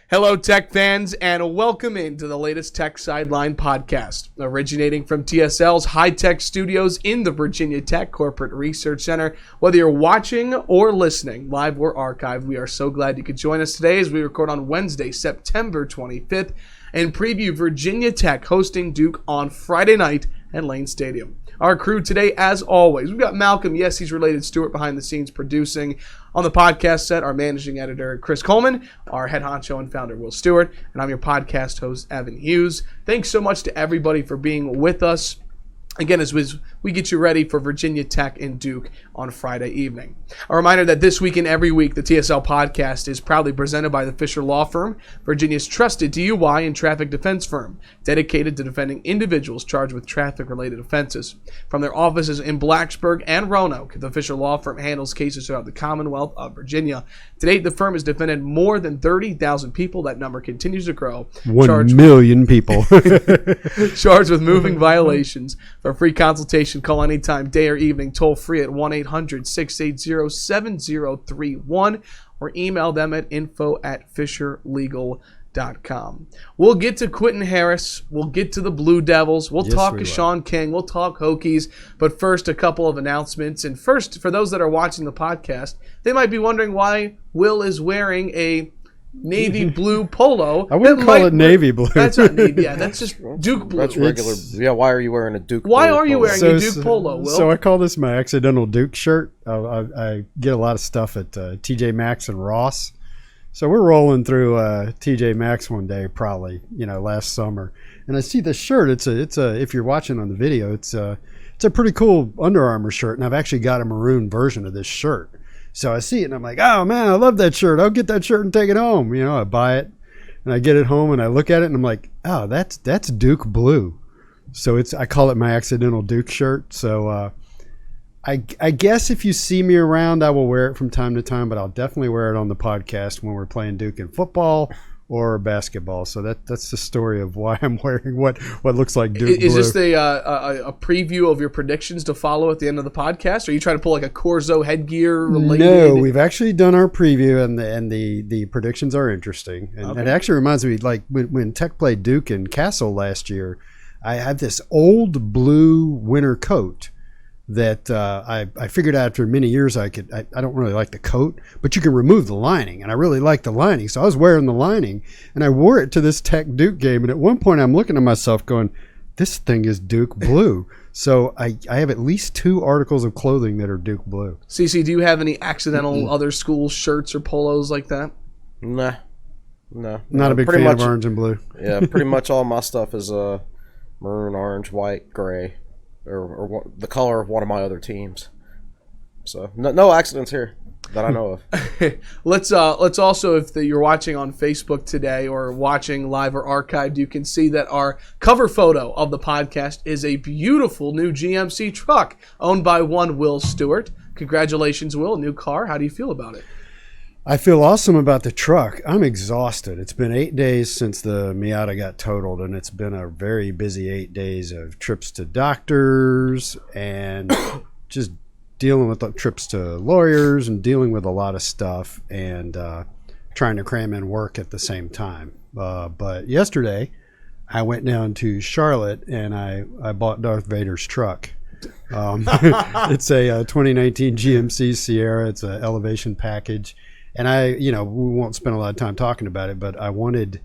Hello, Tech fans, and welcome into the latest Tech Sideline Podcast, originating from TSL's high-tech studios in the Virginia Tech Corporate Research Center. Whether you're watching or listening, live or archived, we are so glad you could join us today as we record on Wednesday, September 25th, and preview Virginia Tech hosting Duke on Friday night at Lane Stadium. Our crew today, as always, we've got Malcolm, yes, he's related, Stewart behind the scenes producing. On the podcast set, our managing editor, Chris Coleman, our head honcho and founder, Will Stewart, and I'm your podcast host, Evan Hughes. Thanks so much to everybody for being with us. Again, as we get you ready for Virginia Tech and Duke on Friday evening. A reminder that this week and every week, the TSL Podcast is proudly presented by the Fisher Law Firm, Virginia's trusted DUI and traffic defense firm, dedicated to defending individuals charged with traffic-related offenses. From their offices in Blacksburg and Roanoke, the Fisher Law Firm handles cases throughout the Commonwealth of Virginia. To date, the firm has defended more than 30,000 people. That number continues to grow. 1 million people. Charged with moving violations. For a free consultation, call anytime, day or evening, toll free at 1-800-680-7031 or email them at info@fisherlegal.com. We'll get to Quinn Harris. We'll get to the Blue Devils. We'll talk to Shawn King. We'll talk Hokies. But first, a couple of announcements. And first, for those that are watching the podcast, they might be wondering why Will is wearing a navy blue polo. I wouldn't call it navy blue. That's not navy. Yeah, that's just Duke blue. That's regular. Yeah, why are you wearing a Duke Why blue are you polo? wearing a Duke polo, Will? So I call this my accidental Duke shirt. I get a lot of stuff at TJ Maxx and Ross. So we're rolling through TJ Maxx one day, probably, last summer, and I see this shirt. It's a if you're watching on the video, it's a pretty cool Under Armour shirt, and I've actually got a maroon version of this shirt. So I see it and I'm like, oh man, I love that shirt. I'll get that shirt and take it home. I buy it and I get it home and I look at it and I'm like, oh, that's Duke blue. So I call it my accidental Duke shirt. So I guess if you see me around, I will wear it from time to time, but I'll definitely wear it on the podcast when we're playing Duke in football or basketball. So that's the story of why I'm wearing what looks like Duke blue. Is this a preview of your predictions to follow at the end of the podcast? Or are you trying to pull like a Corzo headgear related? No, we've actually done our preview, and the predictions are interesting. And Okay. it actually reminds me, like when Tech played Duke in Castle last year, I had this old blue winter coat that I figured out after many years I don't really like the coat, but you can remove the lining, and I really like the lining. So I was wearing the lining, and I wore it to this Tech Duke game, and at one point I'm looking at myself going, this thing is Duke blue. So I have at least 2 articles of clothing that are Duke blue. CC, do you have any accidental other school shirts or polos like that? No. Not a big fan of orange and blue. Yeah, pretty much all my stuff is maroon, orange, white, gray, or the color of one of my other teams. So no accidents here that I know of. Let's also, if you're watching on Facebook today or watching live or archived, you can see that our cover photo of the podcast is a beautiful new GMC truck owned by one Will Stewart. Congratulations, Will. New car. How do you feel about it? I feel awesome about the truck. I'm exhausted. It's been 8 days since the Miata got totaled, and it's been a very busy 8 days of trips to doctors and just dealing with trips to lawyers and dealing with a lot of stuff and trying to cram in work at the same time. But yesterday, I went down to Charlotte and I bought Darth Vader's truck. It's a 2019 GMC Sierra. It's an elevation package. And we won't spend a lot of time talking about it, but I wanted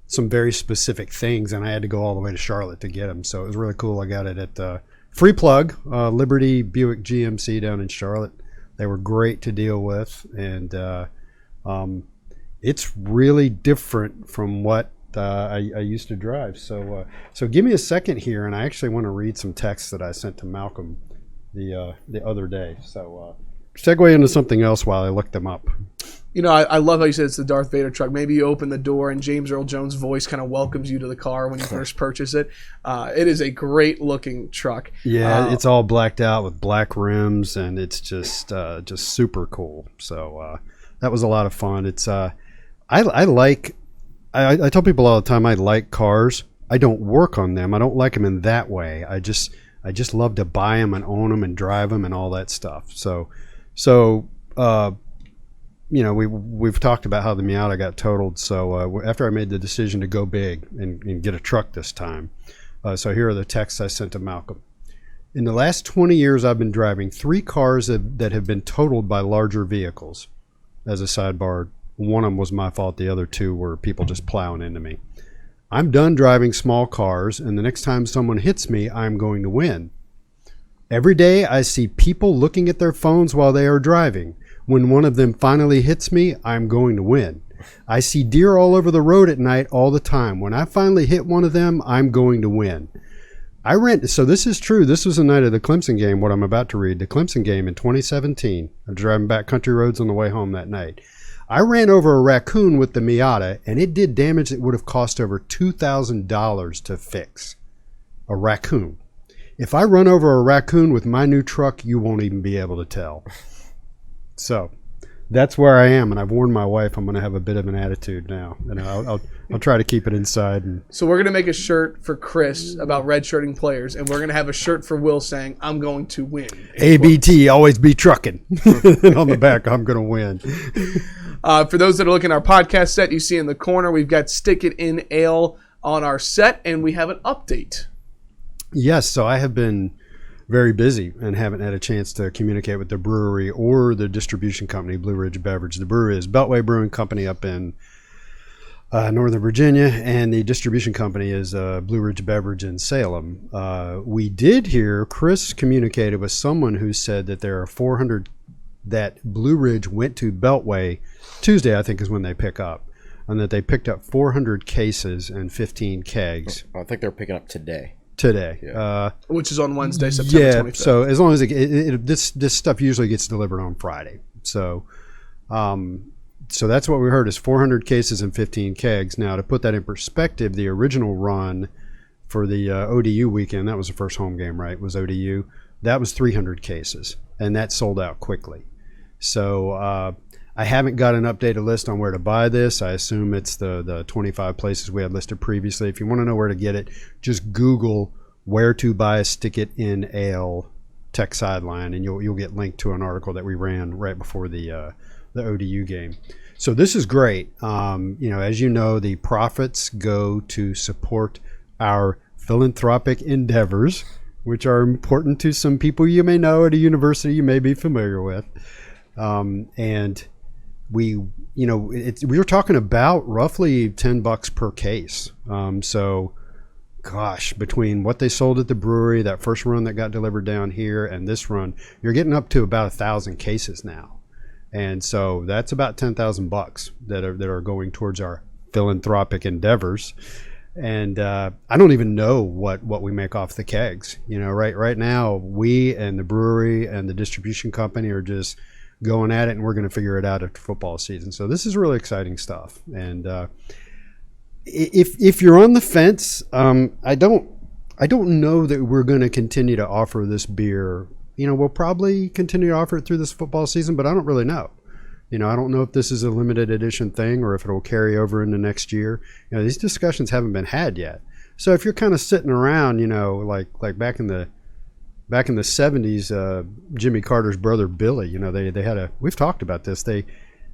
some very specific things, and I had to go all the way to Charlotte to get them. So it was really cool. I got it at Free Plug, Liberty Buick GMC down in Charlotte. They were great to deal with, and it's really different from what I used to drive. So give me a second here, and I actually want to read some texts that I sent to Malcolm the other day. So segue into something else while I look them up. I love how you said it's the Darth Vader truck. Maybe you open the door and James Earl Jones' voice kind of welcomes you to the car when you first purchase it. It is a great looking truck. Yeah, it's all blacked out with black rims, and it's just super cool. So that was a lot of fun. It's I tell people all the time I like cars. I don't work on them. I don't like them in that way. I just love to buy them and own them and drive them and all that stuff. So we've talked about how the Miata got totaled. So after I made the decision to go big and get a truck this time, so here are the texts I sent to Malcolm. In the last 20 years, I've been driving 3 cars that have been totaled by larger vehicles. As a sidebar, one of them was my fault. The other 2 were people just plowing into me. I'm done driving small cars, and the next time someone hits me, I'm going to win. Every day, I see people looking at their phones while they are driving. When one of them finally hits me, I'm going to win. I see deer all over the road at night all the time. When I finally hit one of them, I'm going to win. So this is true. This was the night of the Clemson game, what I'm about to read. The Clemson game in 2017. I'm driving back country roads on the way home that night. I ran over a raccoon with the Miata, and it did damage that would have cost over $2,000 to fix. A raccoon. If I run over a raccoon with my new truck, you won't even be able to tell. So that's where I am, and I've warned my wife I'm going to have a bit of an attitude now, and I'll try to keep it inside. So we're going to make a shirt for Chris about redshirting players, and we're going to have a shirt for Will saying, I'm going to win. ABT, always be trucking. And on the back, I'm going to win. For those that are looking at our podcast set, you see in the corner, we've got Stick It In Ale on our set, and we have an update. Yes, so I have been very busy and haven't had a chance to communicate with the brewery or the distribution company, Blue Ridge Beverage. The brewery is Beltway Brewing Company up in Northern Virginia, and the distribution company is Blue Ridge Beverage in Salem. We did hear Chris communicated with someone who said that there are 400 that Blue Ridge went to Beltway Tuesday, I think is when they pick up, and that they picked up 400 cases and 15 kegs. I think they're picking up today. Yeah. Which is on Wednesday, September 25th. So as long as this stuff usually gets delivered on Friday. So that's what we heard is 400 cases and 15 kegs. Now, to put that in perspective, the original run for the ODU weekend, that was the first home game, right? Was ODU. That was 300 cases, and that sold out quickly. So I haven't got an updated list on where to buy this. I assume it's the 25 places we had listed previously. If you want to know where to get it, just Google where to buy a Stick It In Ale Tech Sideline, and you'll get linked to an article that we ran right before the ODU game. So this is great. As you know, the profits go to support our philanthropic endeavors, which are important to some people you may know at a university you may be familiar with. And we were talking about roughly $10 per case. So gosh, between what they sold at the brewery, that first run that got delivered down here, and this run, you're getting up to about 1,000 cases now. And so that's about $10,000 that are going towards our philanthropic endeavors. And I don't even know what we make off the kegs. Right now, we and the brewery and the distribution company are just going at it, and we're going to figure it out after football season. So this is really exciting stuff. And if you're on the fence, I don't know that we're going to continue to offer this beer. We'll probably continue to offer it through this football season, but I don't really know. I don't know if this is a limited edition thing or if it'll carry over into next year. These discussions haven't been had yet. So if you're kind of sitting around, like back in the 70s, Jimmy Carter's brother Billy, they had we've talked about this. They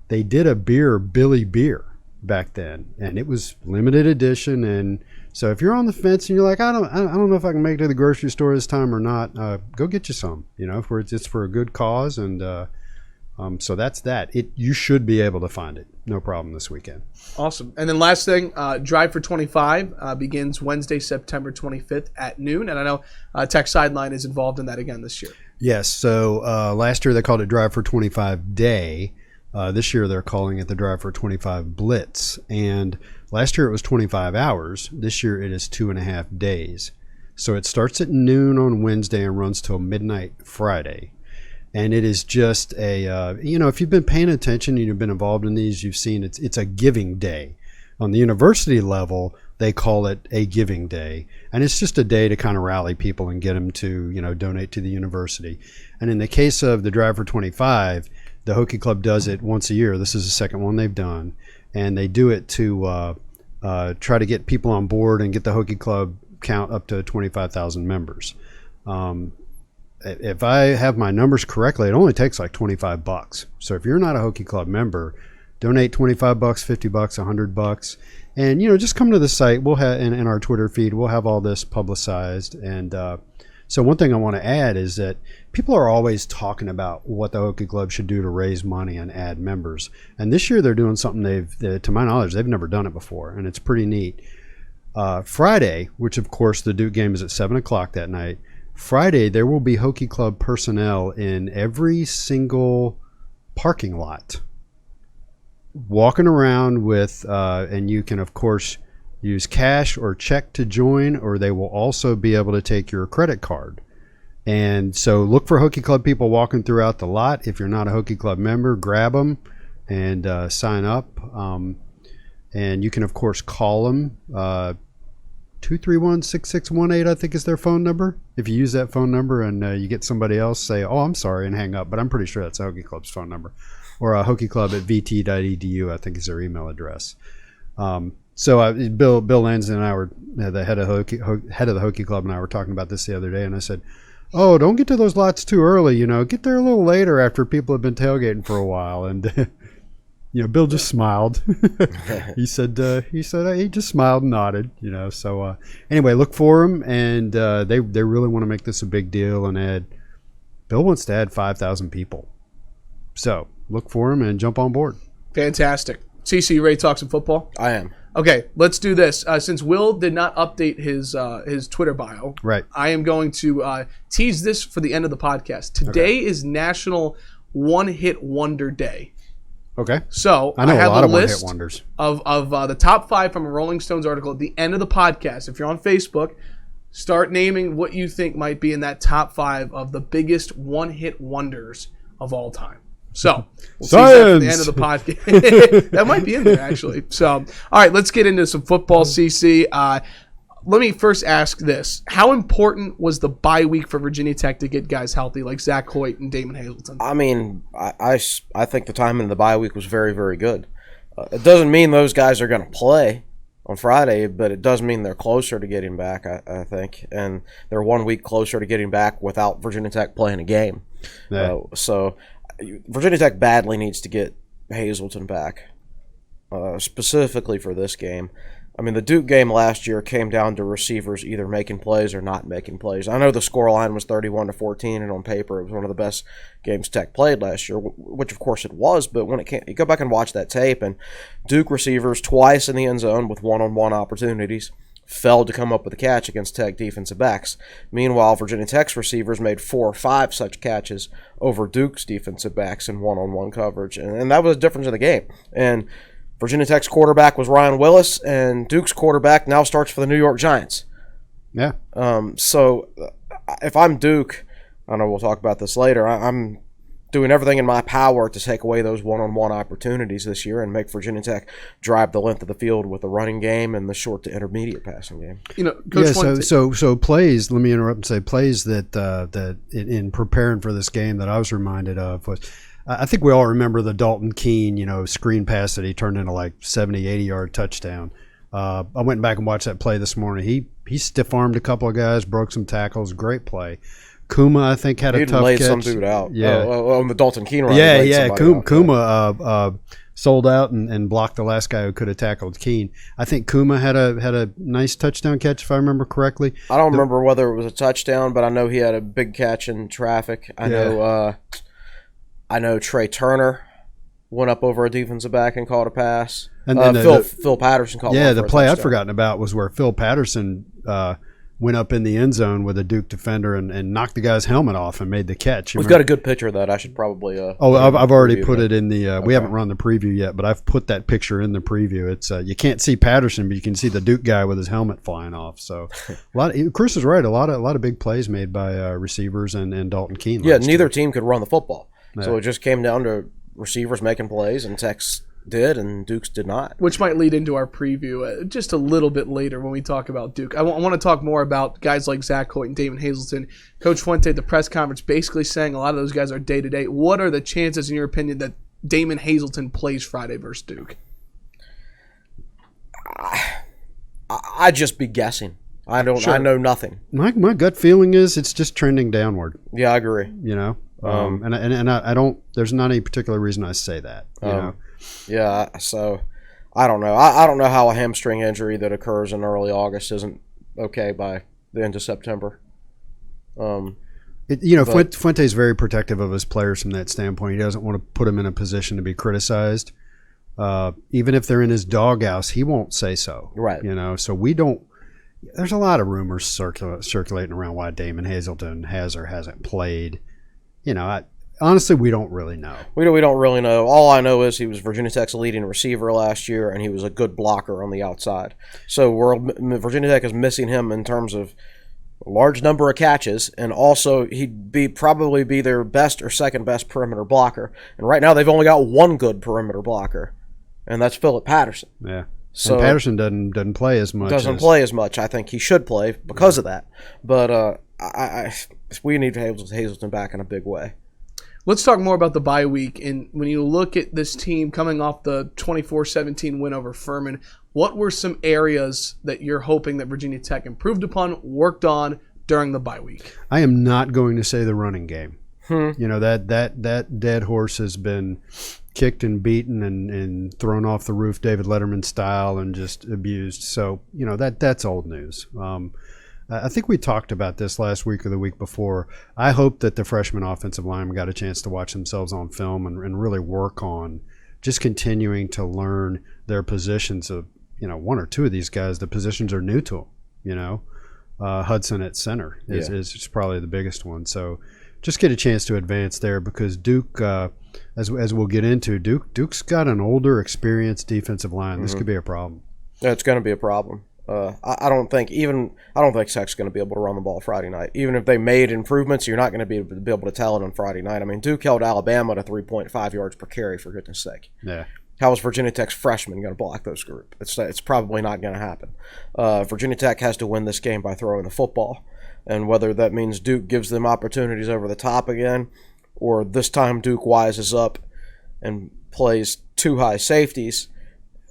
did a beer, Billy Beer, back then, and it was limited edition. And so if you're on the fence and you're like, I don't know if I can make it to the grocery store this time or not, go get you some. It's for a good cause, and so that's that. You should be able to find it, no problem, this weekend. Awesome. And then last thing, Drive for 25 begins Wednesday, September 25th at noon. And I know Tech Sideline is involved in that again this year. Yes. So last year they called it Drive for 25 Day. This year they're calling it the Drive for 25 Blitz. And last year it was 25 hours. This year it is 2.5 days. So it starts at noon on Wednesday and runs till midnight Friday. And it is just if you've been paying attention and you've been involved in these, you've seen it's a giving day. On the university level, they call it a giving day. And it's just a day to kind of rally people and get them to, donate to the university. And in the case of the Drive for 25, the Hokie Club does it once a year. This is the second one they've done. And they do it to try to get people on board and get the Hokie Club count up to 25,000 members. if I have my numbers correctly, it only takes like $25. So if you're not a Hokie Club member, donate $25, $50, $100, and just come to the site. We'll have in our Twitter feed. We'll have all this publicized. And so one thing I want to add is that people are always talking about what the Hokie Club should do to raise money and add members. And this year they're doing something to my knowledge, they've never done it before, and it's pretty neat. Friday, which of course the Duke game is at 7:00 that night. Friday there will be Hokie Club personnel in every single parking lot, walking around with, and you can of course use cash or check to join, or they will also be able to take your credit card. And so look for Hokie Club people walking throughout the lot. If you're not a Hokie Club member, grab them and sign up. And you can of course call them. 231-6618, I think is their phone number. If you use that phone number and you get somebody else, say, "Oh, I'm sorry," and hang up. But I'm pretty sure that's a Hokie Club's phone number. Or hokieclub@vt.edu, I think is their email address. So Bill Lanzon and I were the head of the Hokie Club, and I were talking about this the other day, and I said, "Oh, don't get to those lots too early. Get there a little later after people have been tailgating for a while." And Bill just smiled. he said he just smiled and nodded. So anyway, look for them, and they really want to make this a big deal and Bill wants to add 5,000 people. So look for them and jump on board. Fantastic. CC, you ready to talk some football? I am. Okay, let's do this. Since Will did not update his Twitter bio, right, I am going to tease this for the end of the podcast. Today is National One Hit Wonder Day. Okay. So I know have a lot of list one-hit wonders of the top 5 from a Rolling Stones article at the end of the podcast. If you're on Facebook, start naming what you think might be in that top 5 of the biggest one-hit wonders of all time. So we'll see that at the end of the podcast. That might be in there, actually. So, all right, let's get into some football, CC. Let me first ask this. How important was the bye week for Virginia Tech to get guys healthy like Zach Hoyt and Damon Hazleton? I mean, I think the timing of the bye week was very, very good. It doesn't mean those guys are going to play on Friday, but it does mean they're closer to getting back, I think. And they're 1 week closer to getting back without Virginia Tech playing a game. Yeah. So Virginia Tech badly needs to get Hazleton back, specifically for this game. I mean, the Duke game last year came down to receivers either making plays or not making plays. I know the scoreline was 31-14, and on paper it was one of the best games Tech played last year, which of course it was. But when you go back and watch that tape, and Duke receivers twice in the end zone with one-on-one opportunities failed to come up with a catch against Tech defensive backs. Meanwhile, Virginia Tech's receivers made 4 or 5 such catches over Duke's defensive backs in one-on-one coverage, and that was the difference in the game. And Virginia Tech's quarterback was Ryan Willis, and Duke's quarterback now starts for the New York Giants. Yeah. So if I'm Duke, I know we'll talk about this later, I'm doing everything in my power to take away those one-on-one opportunities this year and make Virginia Tech drive the length of the field with the running game and the short to intermediate passing game. Coach, so plays. Let me interrupt and say plays that in preparing for this game that I was reminded of was. I think we all remember the Dalton Keene, screen pass that he turned into like 70, 80-yard touchdown. I went back and watched that play this morning. He stiff-armed a couple of guys, broke some tackles. Great play. Kuma, I think, had a tough catch. He laid some dude out. Yeah. On the Dalton Keene run. Yeah. Kuma sold out and blocked the last guy who could have tackled Keene. I think Kuma had a nice touchdown catch, if I remember correctly. I don't remember whether it was a touchdown, but I know he had a big catch in traffic. I know Trey Turner went up over a defensive back and caught a pass. And Phil Patterson caught one. Yeah, the play I'd forgotten about was where Phil Patterson went up in the end zone with a Duke defender and knocked the guy's helmet off and made the catch. We've got a good picture of that. I should probably I've already put it in the we haven't run the preview yet, but I've put that picture in the preview. It's you can't see Patterson, but you can see the Duke guy with his helmet flying off. So Chris is right. A lot of big plays made by receivers and Dalton Keene. Yeah, neither team could run the football. So it just came down to receivers making plays, and Tech's did, and Duke's did not. Which might lead into our preview just a little bit later when we talk about Duke. I want to talk more about guys like Zach Hoyt and Damon Hazleton. Coach Fuente at the press conference basically saying a lot of those guys are day-to-day. What are the chances, in your opinion, that Damon Hazleton plays Friday versus Duke? I'd just be guessing. I don't. Sure. I know nothing. My gut feeling is it's just trending downward. Yeah, I agree. You know, and I don't. There's not any particular reason I say that. You know? Yeah. So I don't know. I don't know how a hamstring injury that occurs in early August isn't okay by the end of September. Fuente's very protective of his players from that standpoint. He doesn't want to put them in a position to be criticized. Even if they're in his doghouse, he won't say so. Right. You know, so we don't. There's a lot of rumors circulating around why Damon Hazelton has or hasn't played. You know, honestly, we don't really know. We don't really know. All I know is he was Virginia Tech's leading receiver last year, and he was a good blocker on the outside. So Virginia Tech is missing him in terms of a large number of catches, and also he'd probably be their best or second best perimeter blocker. And right now they've only got one good perimeter blocker, and that's Philip Patterson. Yeah. So and Patterson doesn't play as much. Play as much. I think he should play because of that. But we need Hazelton back in a big way. Let's talk more about the bye week. And when you look at this team coming off the 24-17 win over Furman, what were some areas that you're hoping that Virginia Tech improved upon, worked on during the bye week? I am not going to say the running game. You know, that dead horse has been kicked and beaten and thrown off the roof David Letterman style and just abused. So, you know, that's old news. I think we talked about this last week or the week before. I hope that the freshman offensive linemen got a chance to watch themselves on film and really work on just continuing to learn their positions of, you know, one or two of these guys, the positions are new to them, you know. Hudson at center is probably the biggest one. So just get a chance to advance there because Duke, as we'll get into, Duke's got an older, experienced defensive line. This could be a problem. Yeah, it's going to be a problem. I don't think Tech's going to be able to run the ball Friday night. Even if they made improvements, you're not going to be able to tell it on Friday night. I mean, Duke held Alabama to 3.5 yards per carry, for goodness sake. Yeah. How is Virginia Tech's freshman going to block those group? It's probably not going to happen. Virginia Tech has to win this game by throwing the football. And whether that means Duke gives them opportunities over the top again, or this time Duke wises up and plays two high safeties,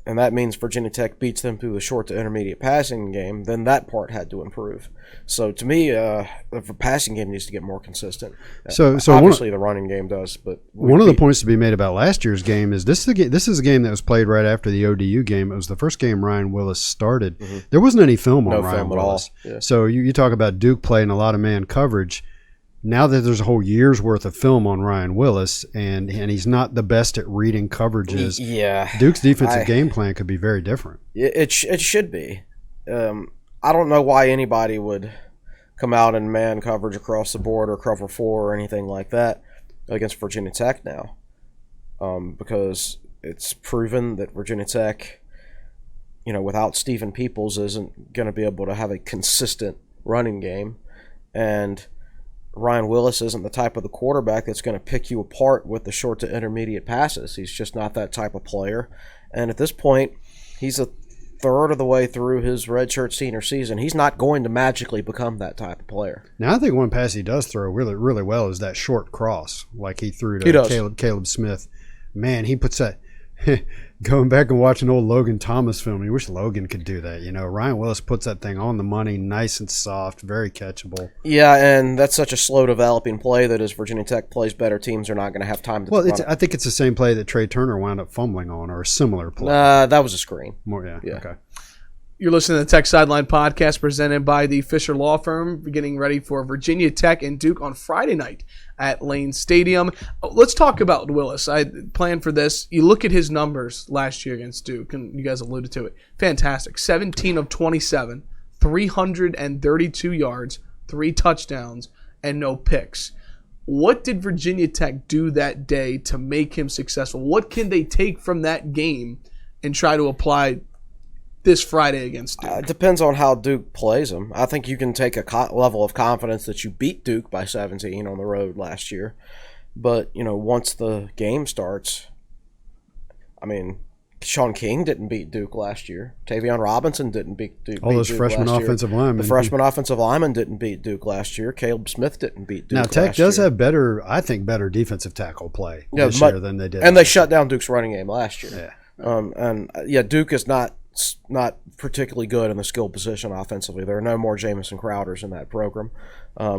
and that means Virginia Tech beats them through the short to intermediate passing game, then that part had to improve. So to me, the passing game needs to get more consistent. So obviously the running game does, but one of the points to be made about last year's game is this is a game that was played right after the ODU game. It was the first game Ryan Willis started. There wasn't any film on Ryan Willis. Yeah. So you talk about Duke playing a lot of man coverage. Now that there's a whole year's worth of film on Ryan Willis, and he's not the best at reading coverages, Duke's defensive game plan could be very different. It should be. I don't know why anybody would come out in man coverage across the board or cover 4 or anything like that against Virginia Tech now, because it's proven that Virginia Tech, you know, without Stephen Peoples, isn't going to be able to have a consistent running game, and Ryan Willis isn't the type of the quarterback that's going to pick you apart with the short to intermediate passes. He's just not that type of player. And at this point, he's a third of the way through his redshirt senior season. He's not going to magically become that type of player. Now, I think one pass he does throw really, really well is that short cross, like he threw to Caleb Smith. Man, he puts that – going back and watching old Logan Thomas film, you wish Logan could do that. You know, Ryan Willis puts that thing on the money, nice and soft, very catchable. Yeah, and that's such a slow developing play that as Virginia Tech plays better, teams are not going to have time to run it. I think it's the same play that Trey Turner wound up fumbling on, or a similar play. That was a screen. Yeah. Okay. You're listening to the Tech Sideline Podcast presented by the Fisher Law Firm, getting ready for Virginia Tech and Duke on Friday night at Lane Stadium. Let's talk about Willis. I planned for this. You look at his numbers last year against Duke, and you guys alluded to it. Fantastic. 17 of 27, 332 yards, 3 touchdowns, and no picks. What did Virginia Tech do that day to make him successful? What can they take from that game and try to apply this Friday against Duke? It depends on how Duke plays them. I think you can take a level of confidence that you beat Duke by 17 on the road last year. But, you know, once the game starts, I mean, Sean King didn't beat Duke last year. Tavion Robinson didn't beat Duke. All those freshman offensive linemen. The freshman offensive linemen didn't beat Duke last year. Caleb Smith didn't beat Duke last year. Now, Tech does have better defensive tackle play this year than they did. And they shut down Duke's running game last year. Yeah. Duke is not not particularly good in the skill position offensively. There are no more Jamison Crowders in that program,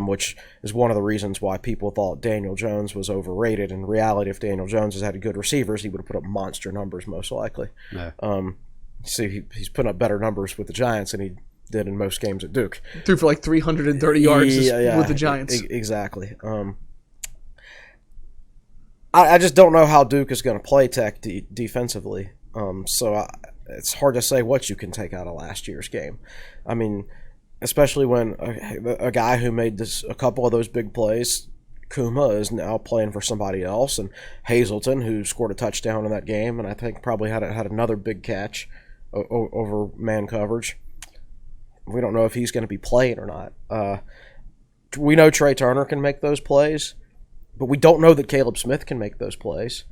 which is one of the reasons why people thought Daniel Jones was overrated. In reality, if Daniel Jones has had good receivers, he would have put up monster numbers most likely. Yeah. See, he's putting up better numbers with the Giants than he did in most games at Duke. Threw for like 330 yards with the Giants. Exactly. I just don't know how Duke is going to play Tech defensively. It's hard to say what you can take out of last year's game. I mean, especially when a guy who made a couple of those big plays, Kuma, is now playing for somebody else, and Hazleton, who scored a touchdown in that game, and I think probably had another big catch over man coverage. We don't know if he's going to be playing or not. We know Trey Turner can make those plays, but we don't know that Caleb Smith can make those plays.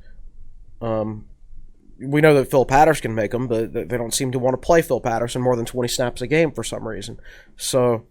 We know that Phil Patterson can make them, but they don't seem to want to play Phil Patterson more than 20 snaps a game for some reason. So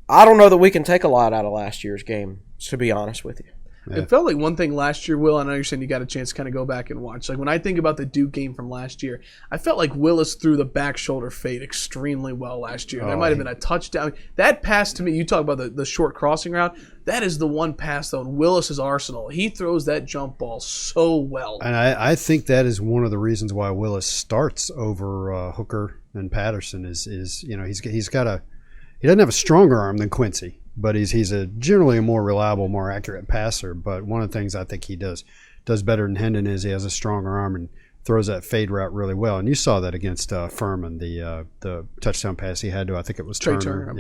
I don't know that we can take a lot out of last year's game, to be honest with you. Yeah. It felt like one thing last year, Will, I know you're saying you got a chance to kind of go back and watch. Like when I think about the Duke game from last year, I felt like Willis threw the back shoulder fade extremely well last year. There might have been a touchdown. That pass to me, you talk about the short crossing route, that is the one pass, though, in Willis's arsenal. He throws that jump ball so well. And I think that is one of the reasons why Willis starts over Hooker and Patterson is he doesn't have a stronger arm than Quincy, but he's generally a more reliable, more accurate passer. But one of the things I think he does better than Hendon is he has a stronger arm and throws that fade route really well. And you saw that against Furman, the touchdown pass he had to, I think it was Turner.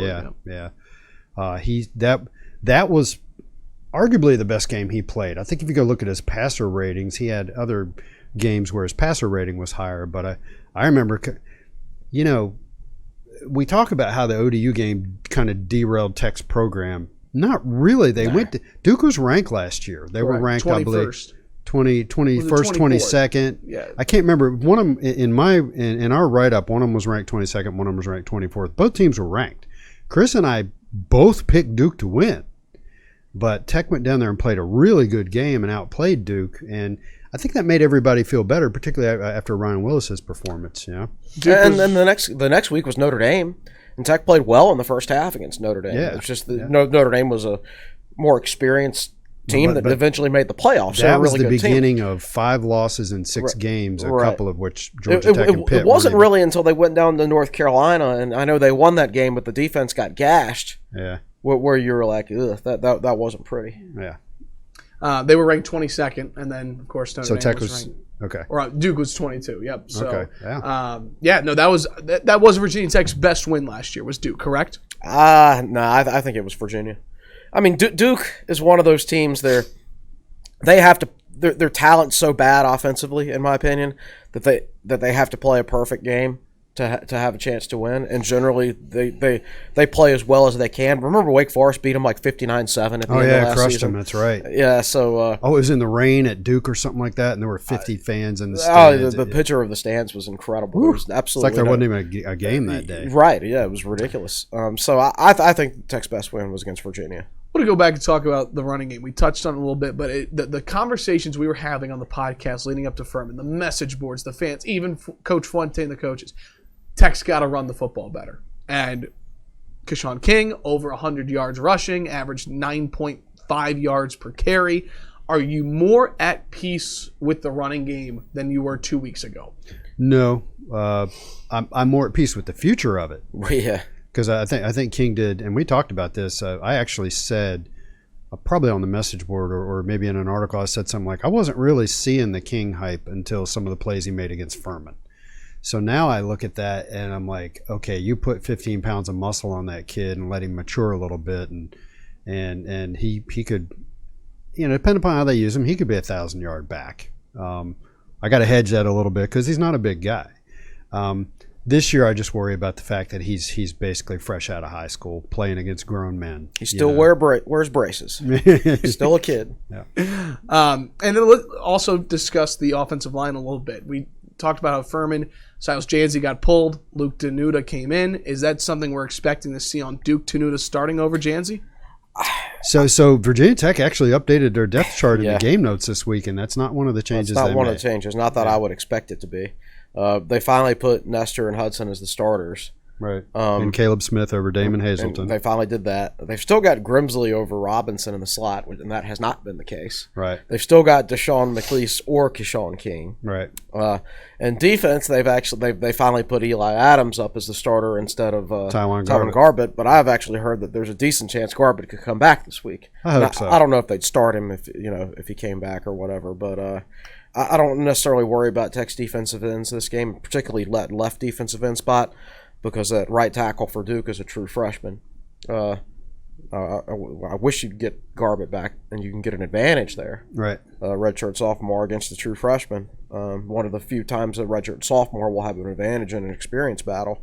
Yeah. That was arguably the best game he played. I think if you go look at his passer ratings, he had other games where his passer rating was higher. But I remember, we talk about how the ODU game kind of derailed Tech's program. Not really. Duke was ranked last year. They were ranked, 21st. I believe, 21st, 22nd. Yeah. I can't remember. One of them in our write-up, one of them was ranked 22nd, one of them was ranked 24th. Both teams were ranked. Chris and I both picked Duke to win, but Tech went down there and played a really good game and outplayed Duke, and I think that made everybody feel better, particularly after Ryan Willis's performance. And then the next week was Notre Dame, and Tech played well in the first half against Notre Dame. Yeah. It's just Notre Dame was a more experienced team that eventually made the playoffs. That was really the beginning of 5 losses in 6 games, a couple of which Georgia Tech and Pitt. It wasn't really until they went down to North Carolina, and I know they won that game, but the defense got gashed. Yeah, where you were like, ugh, that wasn't pretty. Yeah. They were ranked 22nd, and then of course Notre Dame Tech was ranked. Okay. Or Duke was 22. Yep. So, okay. Yeah. That was Virginia Tech's best win last year. Was Duke correct? I think it was Virginia. I mean, Duke is one of those teams. Their talent's so bad offensively, in my opinion, that they have to play a perfect game to have a chance to win. And generally, they play as well as they can. Remember, Wake Forest beat them like 59-7 at the end of last crushed season. them. That's right. Yeah. So. It was in the rain at Duke or something like that, and there were 50 fans in the stands. The picture of the stands was incredible. It was absolutely. It's like there wasn't even a game that day. Right. Yeah. It was ridiculous. So I think Tech's best win was against Virginia. I want to go back and talk about the running game. We touched on it a little bit, but the conversations we were having on the podcast leading up to Furman, the message boards, the fans, even Coach Fuente and the coaches, Tech's got to run the football better. And Keshawn King, over 100 yards rushing, averaged 9.5 yards per carry. Are you more at peace with the running game than you were 2 weeks ago? No. I'm more at peace with the future of it. Yeah. Because I think King did, and we talked about this. I actually said, probably on the message board or maybe in an article, I said something like, I wasn't really seeing the King hype until some of the plays he made against Furman. So now I look at that and I'm like, okay, you put 15 pounds of muscle on that kid and let him mature a little bit, and he could, depending upon how they use him, he could be 1,000-yard back. I got to hedge that a little bit because he's not a big guy. This year, I just worry about the fact that he's basically fresh out of high school, playing against grown men. He still wears braces. He's still a kid. Yeah. And then let's also discuss the offensive line a little bit. We talked about how Furman, Silas Janzi got pulled, Luke Danuta came in. Is that something we're expecting to see on Duke Danuta starting over Janzi? So Virginia Tech actually updated their depth chart in Yeah. the game notes this week, and that's not one of the changes That's they not one made. of the changes. Not that I would expect it to be. They finally put Nestor and Hudson as the starters. Right. And Caleb Smith over Damon Hazelton. And they finally did that. They've still got Grimsley over Robinson in the slot, and that has not been the case. Right. They've still got Deshaun McLeese or Keyshawn King. Right. And defense, they finally put Eli Adams up as the starter instead of Tywan Garbett. But I've actually heard that there's a decent chance Garbett could come back this week. I hope so. I don't know if they'd start him if he came back or whatever, but I don't necessarily worry about Tech's defensive ends this game, particularly left defensive end spot, because that right tackle for Duke is a true freshman. I wish you'd get Garbett back, and you can get an advantage there. Right. Redshirt sophomore against the true freshman. One of the few times a redshirt sophomore will have an advantage in an experience battle.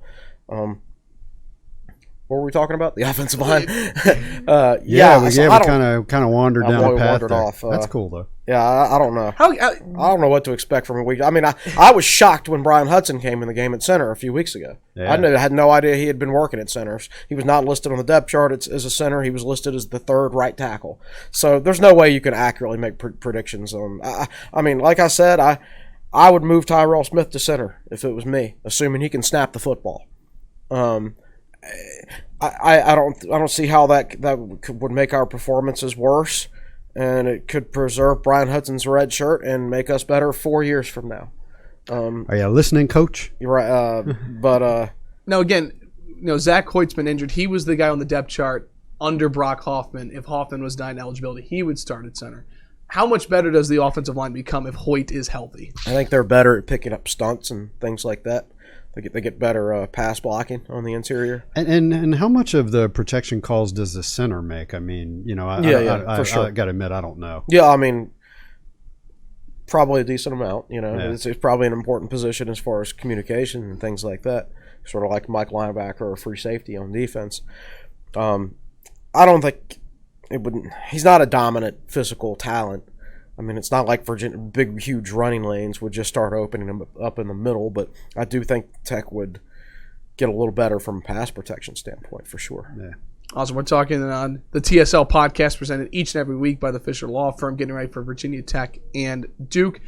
What were we talking about? The offensive line. We I kind of wandered down a path wandered there. off. That's cool though. Yeah, I don't know. How, I don't know what to expect from a week. I mean, I was shocked when Brian Hudson came in the game at center a few weeks ago. Yeah. I had no idea he had been working at centers. He was not listed on the depth chart as a center. He was listed as the third right tackle. So there's no way you can accurately make predictions on. I mean, like I said, I would move Tyrell Smith to center if it was me, assuming he can snap the football. I don't see how that would make our performances worse, and it could preserve Brian Hudson's red shirt and make us better 4 years from now. Are you listening, Coach? You're right, but now again, Zach Hoyt's been injured. He was the guy on the depth chart under Brock Hoffman. If Hoffman was denied eligibility, he would start at center. How much better does the offensive line become if Hoyt is healthy? I think they're better at picking up stunts and things like that. They get better pass blocking on the interior. And how much of the protection calls does the center make? I mean, I for sure. I got to admit, I don't know. Yeah, I mean, probably a decent amount. Yeah. It's probably an important position as far as communication and things like that. Sort of like Mike linebacker or free safety on defense. I don't think it would. He's not a dominant physical talent. I mean, it's not like Virginia, big, huge running lanes would just start opening them up in the middle, but I do think Tech would get a little better from a pass protection standpoint for sure. Yeah. Awesome. We're talking on the TSL podcast presented each and every week by the Fisher Law Firm, getting ready for Virginia Tech and Duke.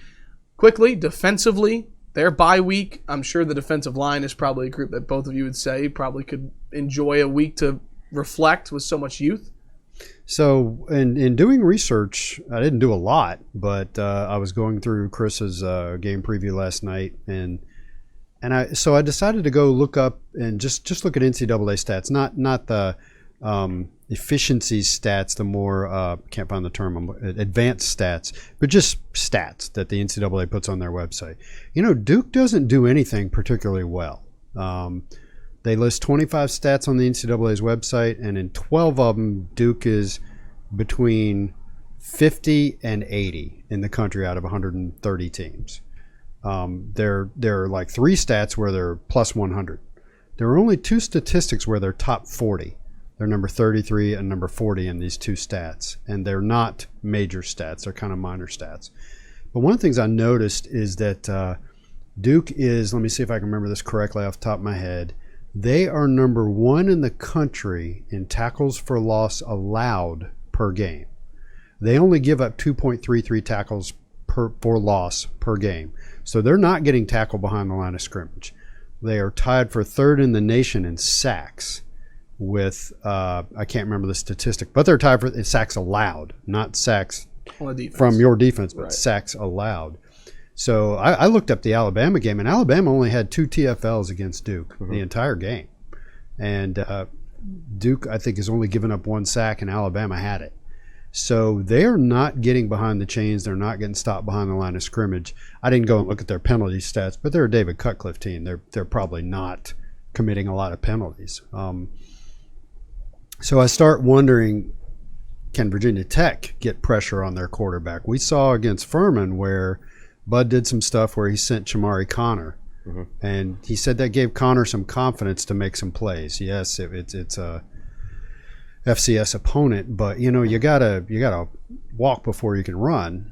Quickly, defensively, their bye week, I'm sure the defensive line is probably a group that both of you would say probably could enjoy a week to reflect with so much youth. So in doing research, I didn't do a lot, but I was going through Chris's game preview last night, and I decided to go look up and just look at NCAA stats, not the efficiency stats, the more can't find the term, advanced stats, but just stats that the NCAA puts on their website. Duke doesn't do anything particularly well. They list 25 stats on the NCAA's website, and in 12 of them, Duke is between 50 and 80 in the country out of 130 teams. There are like 3 stats where they're plus 100. There are only 2 statistics where they're top 40. They're number 33 and number 40 in these 2 stats, and they're not major stats. They're kind of minor stats. But one of the things I noticed is that Duke is, let me see if I can remember this correctly off the top of my head, they are number 1 in the country in tackles for loss allowed per game. They only give up 2.33 tackles for loss per game. So they're not getting tackled behind the line of scrimmage. They are tied for 3rd in the nation in sacks with, I can't remember the statistic, but they're tied for sacks allowed, not sacks from your defense, but sacks allowed. So I looked up the Alabama game, and Alabama only had 2 TFLs against Duke the entire game. And Duke, I think, has only given up 1 sack, and Alabama had it. So they're not getting behind the chains. They're not getting stopped behind the line of scrimmage. I didn't go and look at their penalty stats, but they're a David Cutcliffe team. They're probably not committing a lot of penalties. So I start wondering, can Virginia Tech get pressure on their quarterback? We saw against Furman where Bud did some stuff where he sent Chamari Connor, and he said that gave Connor some confidence to make some plays. Yes, it's a FCS opponent, but you gotta walk before you can run.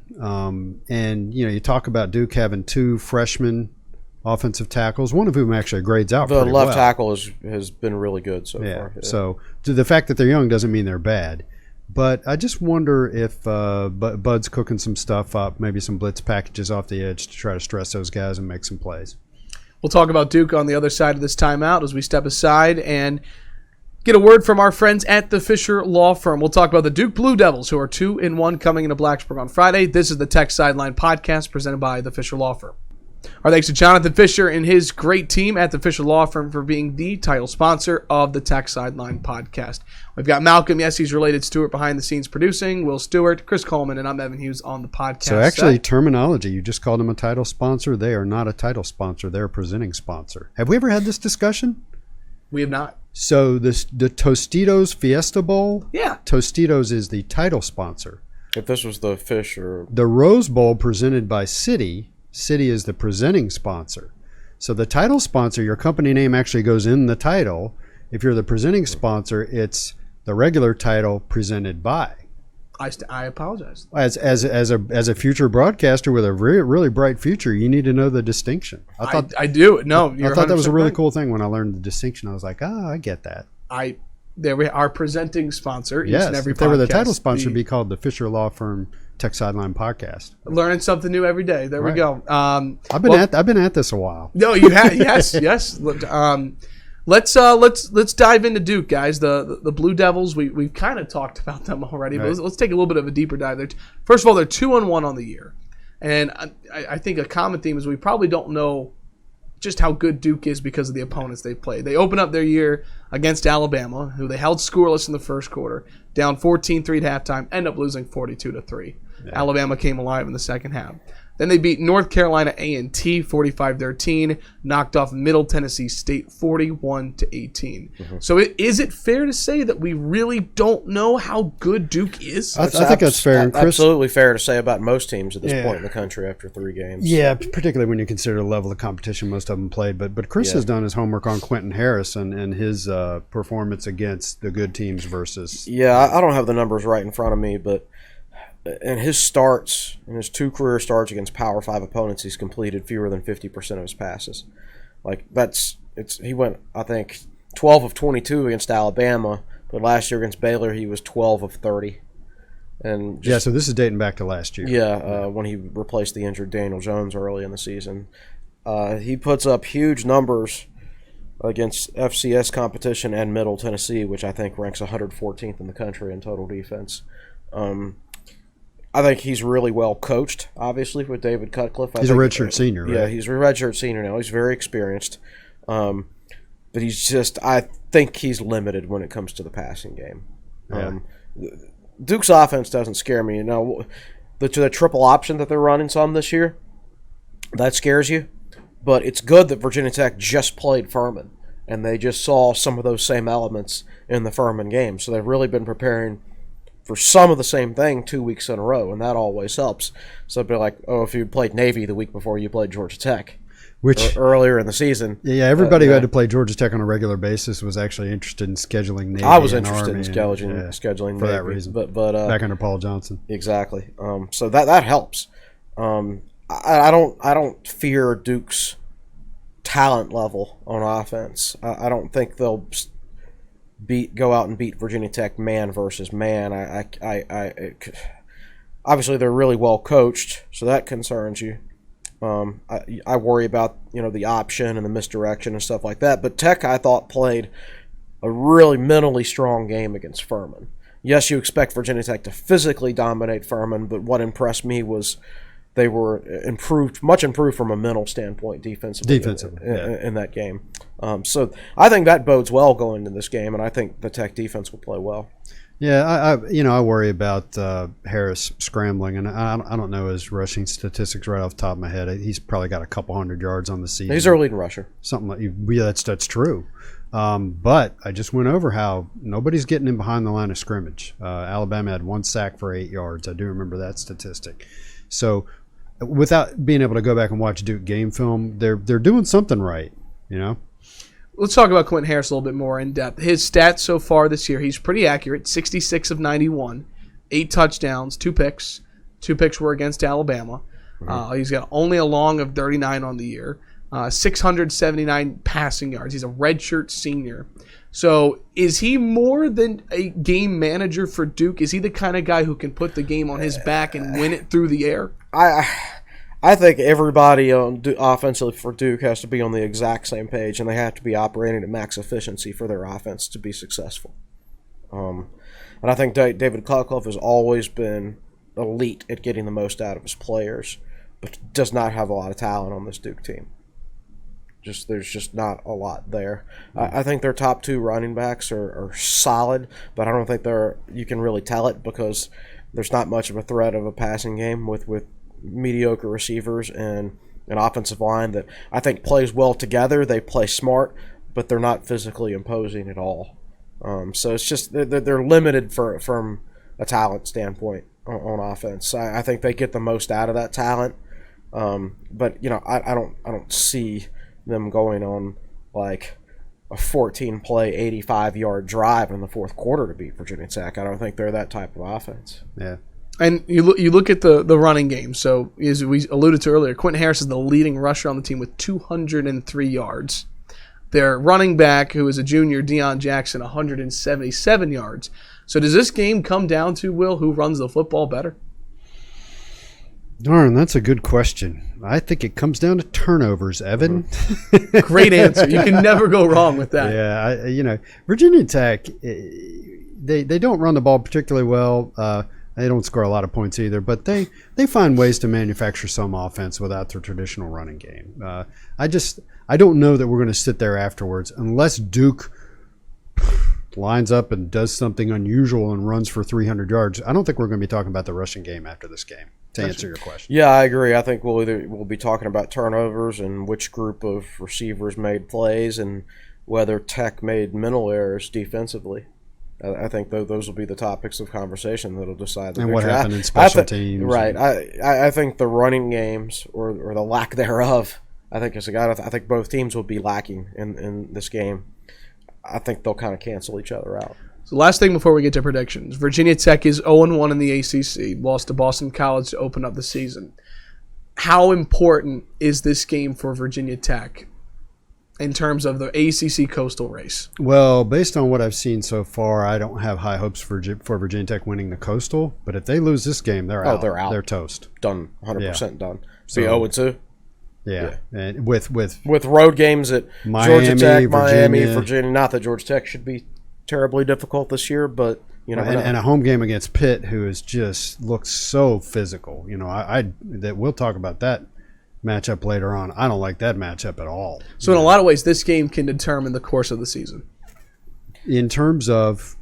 And you talk about Duke having 2 freshman offensive tackles, one of whom actually grades out the pretty left well. tackle has been really good so far. Yeah. So the fact that they're young doesn't mean they're bad. But I just wonder if Bud's cooking some stuff up, maybe some blitz packages off the edge to try to stress those guys and make some plays. We'll talk about Duke on the other side of this timeout as we step aside and get a word from our friends at the Fisher Law Firm. We'll talk about the Duke Blue Devils, who are 2-1 coming into Blacksburg on Friday. This is the Tech Sideline Podcast presented by the Fisher Law Firm. Our thanks to Jonathan Fisher and his great team at the Fisher Law Firm for being the title sponsor of the Tech Sideline Podcast. We've got Malcolm, yes, he's related Stewart behind the scenes producing, Will Stewart, Chris Coleman, and I'm Evan Hughes on the podcast. So actually, terminology, you just called them a title sponsor. They are not a title sponsor. They're a presenting sponsor. Have we ever had this discussion? We have not. So the Tostitos Fiesta Bowl? Yeah. Tostitos is the title sponsor. If this was the Fisher... The Rose Bowl presented by Citi is the presenting sponsor. So the title sponsor, your company name actually goes in the title. If you're the presenting sponsor, it's the regular title presented by. I apologize. As a future broadcaster with a really bright future, you need to know the distinction. I do. No, I thought that was a really right. cool thing when I learned the distinction. I was like, I get that. There we are, presenting sponsor. Yes, and every if they were the podcast, title sponsor, it'd be called the Fisher Law Firm Tech Sideline Podcast. Learning something new every day. There we go. I've been at this a while. No, you have. yes. Look, let's dive into Duke, guys. The Blue Devils. We've kind of talked about them already, but let's take a little bit of a deeper dive there. First of all, they're 2-1 on the year, and I think a common theme is we probably don't know just how good Duke is because of the opponents they played. They open up their year against Alabama, who they held scoreless in the first quarter, down 14-3 at halftime, end up losing 42-3. Yeah. Alabama came alive in the second half. Then they beat North Carolina A&T 45-13, knocked off Middle Tennessee State 41-18. Mm-hmm. So is it fair to say that we really don't know how good Duke is? I think that's fair. And Chris, absolutely fair to say about most teams at this point in the country after 3 games. Yeah, particularly when you consider the level of competition most of them played. But Chris has done his homework on Quinn Harris and his performance against the good teams versus. Yeah, I don't have the numbers right in front of me, but in his starts, in his 2 career starts against Power 5 opponents, he's completed fewer than 50% of his passes. He went, I think, 12 of 22 against Alabama, but last year against Baylor he was 12 of 30. And so this is dating back to last year. Yeah, when he replaced the injured Daniel Jones early in the season. He puts up huge numbers against FCS competition and Middle Tennessee, which I think ranks 114th in the country in total defense. I think he's really well coached, obviously, with David Cutcliffe. He's a redshirt senior, right? Yeah, he's a redshirt senior now. He's very experienced. But he's just, I think he's limited when it comes to the passing game. Yeah. Duke's offense doesn't scare me. The triple option that they're running some this year, that scares you. But it's good that Virginia Tech just played Furman, and they just saw some of those same elements in the Furman game. So they've really been preparing for some of the same thing 2 weeks in a row, and that always helps. So it'd be like, if you played Navy the week before you played Georgia Tech, which earlier in the season. Yeah, everybody who had to play Georgia Tech on a regular basis was actually interested in scheduling Navy. I was interested in scheduling for Navy, that reason. But back under Paul Johnson. Exactly. So that helps. I don't fear Duke's talent level on offense. I don't think they'll go out and beat Virginia Tech man versus man. Obviously they're really well coached, so that concerns you. I worry about the option and the misdirection and stuff like that. But Tech, I thought, played a really mentally strong game against Furman. Yes, you expect Virginia Tech to physically dominate Furman, but what impressed me was they were much improved from a mental standpoint defensively in that game. So I think that bodes well going into this game, and I think the Tech defense will play well. Yeah, I worry about Harris scrambling, and I don't know his rushing statistics right off the top of my head. He's probably got a couple hundred yards on the season. He's our leading rusher. Something like that's true. But I just went over how nobody's getting in behind the line of scrimmage. Alabama had 1 sack for 8 yards. I do remember that statistic. So without being able to go back and watch Duke game film, they're doing something right, Let's talk about Quinn Harris a little bit more in depth. His stats so far this year, he's pretty accurate, 66 of 91, 8 touchdowns, 2 picks. 2 picks were against Alabama. Mm-hmm. He's got only a long of 39 on the year. 679 passing yards. He's a redshirt senior. So is he more than a game manager for Duke? Is he the kind of guy who can put the game on his back and win it through the air? I think everybody offensively for Duke has to be on the exact same page, and they have to be operating at max efficiency for their offense to be successful. And I think David Clough has always been elite at getting the most out of his players, but does not have a lot of talent on this Duke team. There's just not a lot there. I think their top two running backs are solid, but I don't think you can really tell it because there's not much of a threat of a passing game with mediocre receivers and an offensive line that I think plays well together. They play smart, but they're not physically imposing at all. So it's just they're limited from a talent standpoint on offense. I think they get the most out of that talent, but I don't see them going on like a 14-play, 85-yard drive in the fourth quarter to beat Virginia Tech. I don't think they're that type of offense. Yeah. And you look at the running game. So as we alluded to earlier, Quinn Harris is the leading rusher on the team with 203 yards. Their running back, who is a junior, Deion Jackson, 177 yards. So does this game come down to, Will, who runs the football better? Darn, that's a good question. I think it comes down to turnovers, Evan. Great answer. You can never go wrong with that. Yeah, Virginia Tech, they don't run the ball particularly well. They don't score a lot of points either, but they find ways to manufacture some offense without their traditional running game. I don't know that we're going to sit there afterwards unless Duke lines up and does something unusual and runs for 300 yards. I don't think we're going to be talking about the rushing game after this game, to answer your question. Yeah, I agree. I think we'll be talking about turnovers and which group of receivers made plays and whether Tech made mental errors defensively. I think those will be the topics of conversation that'll decide the and victory. what happened in special teams. Right. I think the running games or the lack thereof, I think both teams will be lacking in this game. I think they'll kind of cancel each other out. So last thing before we get to predictions. Virginia Tech is 0-1 in the ACC, lost to Boston College to open up the season. How important is this game for Virginia Tech in terms of the ACC Coastal race? Well, based on what I've seen so far, I don't have high hopes for Virginia Tech winning the Coastal. But if they lose this game, they're out. They're out. They're toast. Done. 100% done. So, be 0-2. Yeah, and with road games at Miami, Georgia Tech, Virginia. Virginia. Not that Georgia Tech should be terribly difficult this year, but and a home game against Pitt, who has just looked so physical. That we'll talk about that matchup later on. I don't like that matchup at all. So in a lot of ways, this game can determine the course of the season. In terms of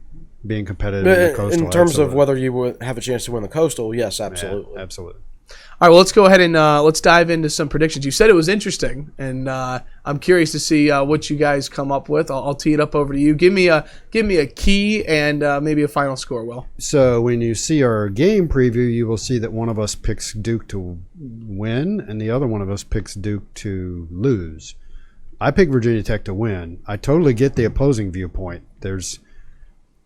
being competitive in the Coastal, in terms of whether you would have a chance to win the Coastal, yes, absolutely, yeah, absolutely. All right, well, let's go ahead and let's dive into some predictions. You said it was interesting, and I'm curious to see what you guys come up with. I'll tee it up over to you. Give me a key and maybe a final score, Will. So when you see our game preview, you will see that one of us picks Duke to win, and the other one of us picks Duke to lose. I pick Virginia Tech to win. I totally get the opposing viewpoint.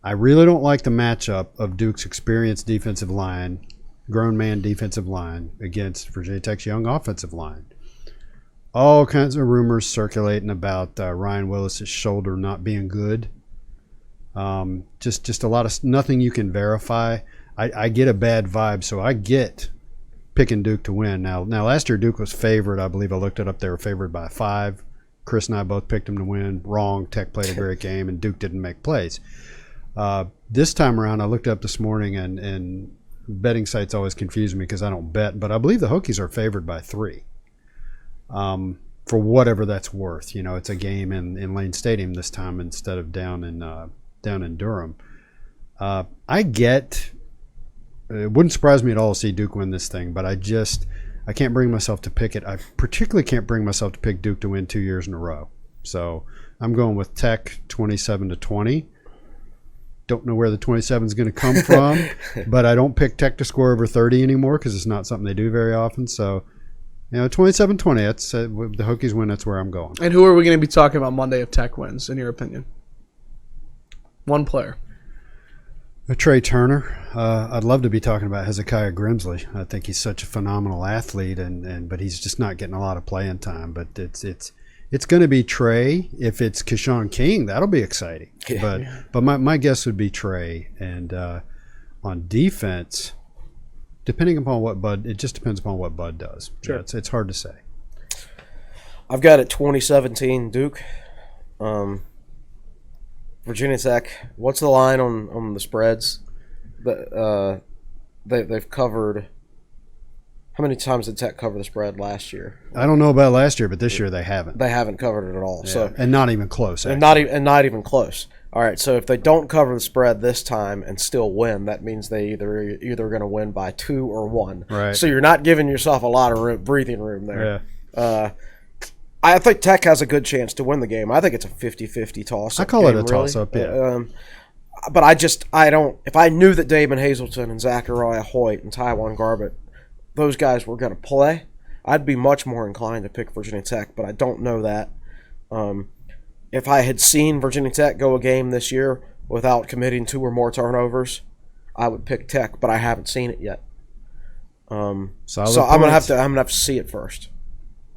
I really don't like the matchup of Duke's experienced defensive line, grown man defensive line against Virginia Tech's young offensive line. All kinds of rumors circulating about Ryan Willis's shoulder not being good. Just a lot of nothing you can verify. I get a bad vibe, so I get picking Duke to win. Now last year Duke was favored. I believe I looked it up. They were favored by 5. Chris and I both picked them to win. Wrong. Tech played a great game, and Duke didn't make plays. This time around, I looked up this morning, and betting sites always confuse me because I don't bet, but I believe the Hokies are favored by 3. For whatever that's worth. It's a game in Lane Stadium this time instead of down in Durham. It wouldn't surprise me at all to see Duke win this thing, but I can't bring myself to pick it. I particularly can't bring myself to pick Duke to win 2 years in a row. So I'm going with Tech 27-20. Don't know where the 27 is going to come from, but I don't pick Tech to score over 30 anymore because it's not something they do very often. So, 27-20. That's the Hokies win. That's where I'm going. And who are we going to be talking about Monday if Tech wins, in your opinion? One player. Trey Turner. I'd love to be talking about Hezekiah Grimsley. I think he's such a phenomenal athlete, but he's just not getting a lot of playing time. But it's going to be Trey. If it's Keshawn King, that'll be exciting. Yeah. But my guess would be Trey. And on defense, depending upon what Bud, it just depends upon what Bud does. Sure. Yeah, it's hard to say. I've got it 2017 Duke. Virginia Tech. What's the line on the spreads? They've covered. How many times did Tech cover the spread last year? I don't know about last year, but this year they haven't. They haven't covered it at all. Yeah. So and not even close. and not even close. All right. So if they don't cover the spread this time and still win, that means they either going to win by 2 or 1. Right. So you're not giving yourself a lot of breathing room there. Yeah. I think Tech has a good chance to win the game. I think it's a 50-50 toss-up. I call it a toss-up, yeah. But I don't. If I knew that Damon Hazelton and Zachariah Hoyt and Tywan Garbett, those guys were going to play, I'd be much more inclined to pick Virginia Tech. But I don't know that. If I had seen Virginia Tech go a game this year without committing 2 or more turnovers, I would pick Tech. But I haven't seen it yet. So I'm gonna have to see it first.